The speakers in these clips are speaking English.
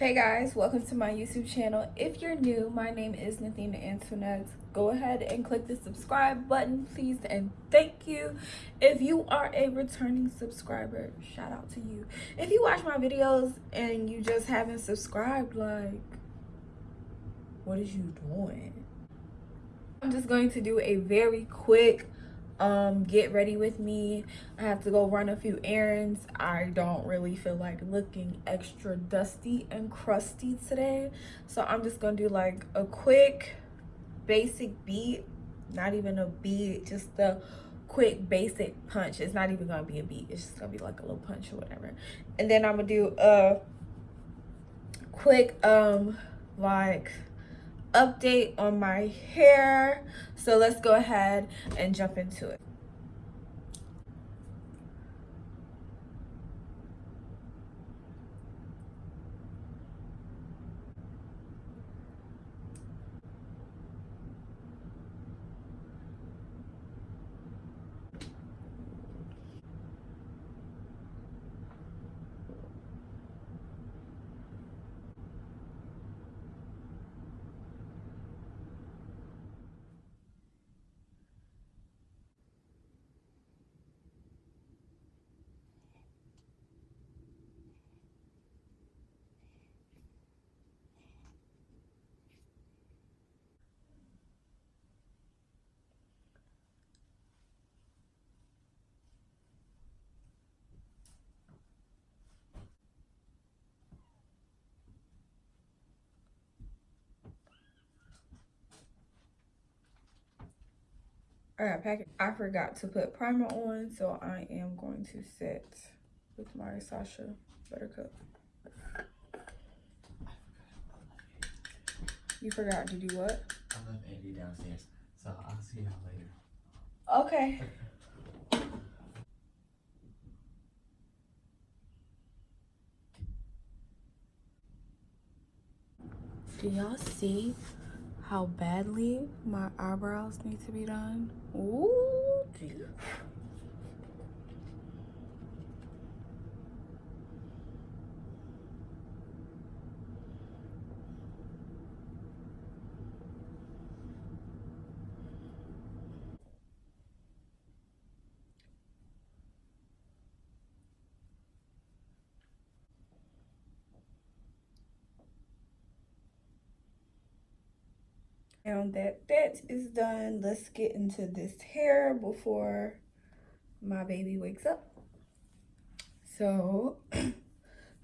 Hey guys, welcome to my YouTube channel. If you're new, my name is Nathina Antoinette. Go ahead and click the subscribe button, please, and thank you. If you are a returning subscriber, shout out to you. If you watch my videos and you just haven't subscribed, like, what is you doing? I'm just going to do a very quick get ready with me. I have to go run a few errands. I don't really feel like looking extra dusty and crusty today, so I'm just gonna do like a quick basic beat, not even a beat, just a quick basic punch. It's not even gonna be a beat, it's just gonna be like a little punch or whatever. And then I'm gonna do a quick like update on my hair. So let's go ahead and jump into it. All right, pack it. I forgot to put primer on, so I am going to set with my Sasha Buttercup. You forgot to do what? I left Andy downstairs, so I'll see y'all later. Okay. Do y'all see how badly my eyebrows need to be done? Ooh, geez. Now that is done, let's get into this hair before my baby wakes up. So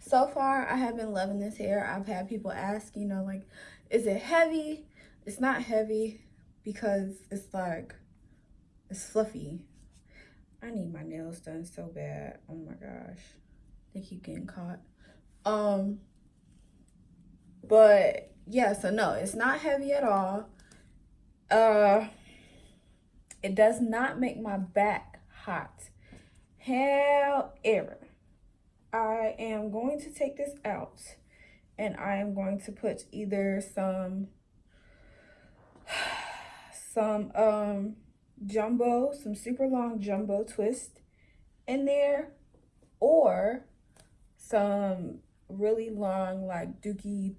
far I have been loving this hair. I've had people ask, you know, like, is it heavy? It's not heavy because it's like, it's fluffy. I need my nails done so bad. Oh my gosh, they keep getting caught. But yeah, so no, it's not heavy at all. It does not make my back hot. However, I am going to take this out and I am going to put either some super long jumbo twist in there, or some really long like dookie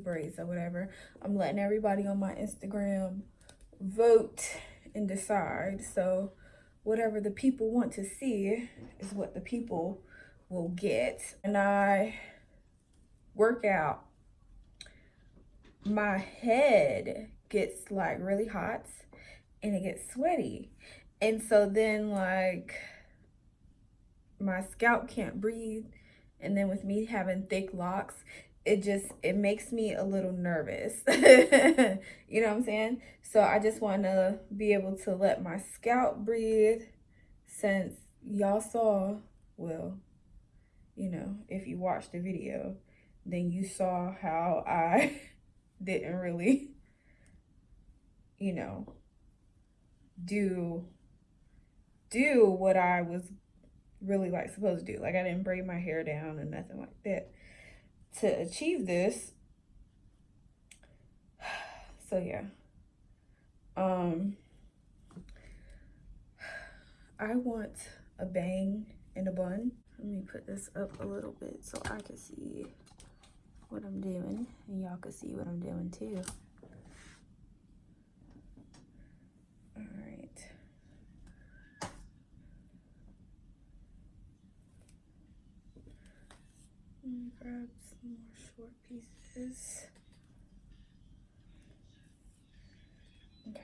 braids or whatever. I'm letting everybody on my Instagram vote and decide. So whatever the people want to see is what the people will get. And I work out, my head gets like really hot and it gets sweaty, and so then like my scalp can't breathe, and then with me having thick locks, it makes me a little nervous. You know what I'm saying? So I just want to be able to let my scalp breathe, since y'all saw, well, you know, if you watched the video, then you saw how I didn't really, you know, do what I was really like supposed to do. Like, I didn't braid my hair down and nothing like that to achieve this. So yeah, I want a bang and a bun. Let me put this up a little bit so I can see what I'm doing, and y'all can see what I'm doing too. All right. Let me grab some more short pieces. Okay.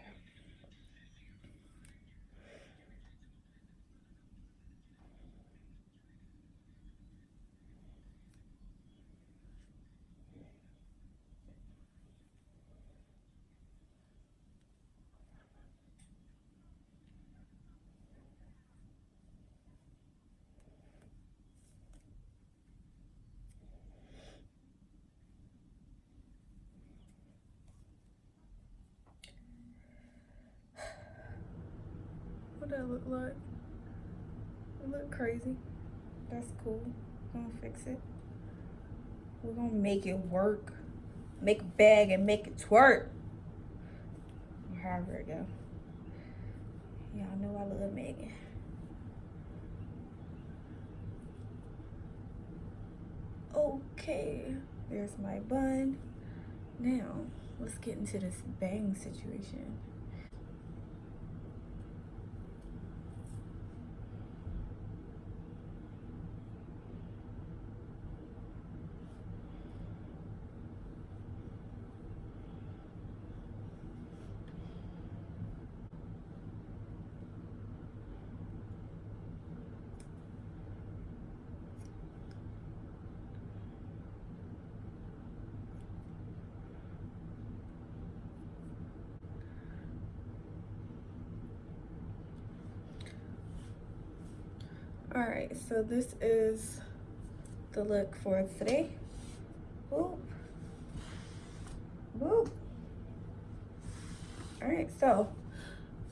What that look like? It look crazy. That's cool. We're gonna fix it. We're gonna make it work. Make a bag and make it twerk. Or however it go. Y'all know I love Megan. Okay, there's my bun. Now, let's get into this bang situation. All right, so this is the look for today. Boop. Boop. All right, so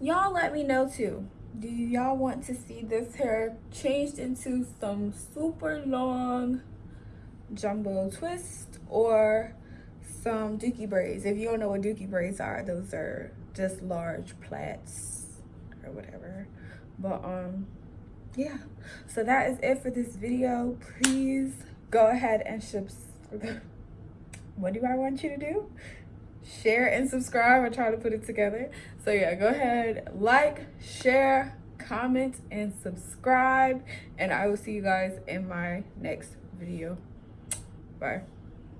y'all let me know too. Do y'all want to see this hair changed into some super long jumbo twist or some dookie braids? If you don't know what dookie braids are, those are just large plaits or whatever. But yeah, so that is it for this video. Please go ahead and what do I want you to do? Share and subscribe. I try to put it together. So yeah, go ahead, like, share, comment, and subscribe, and I will see you guys in my next video. Bye.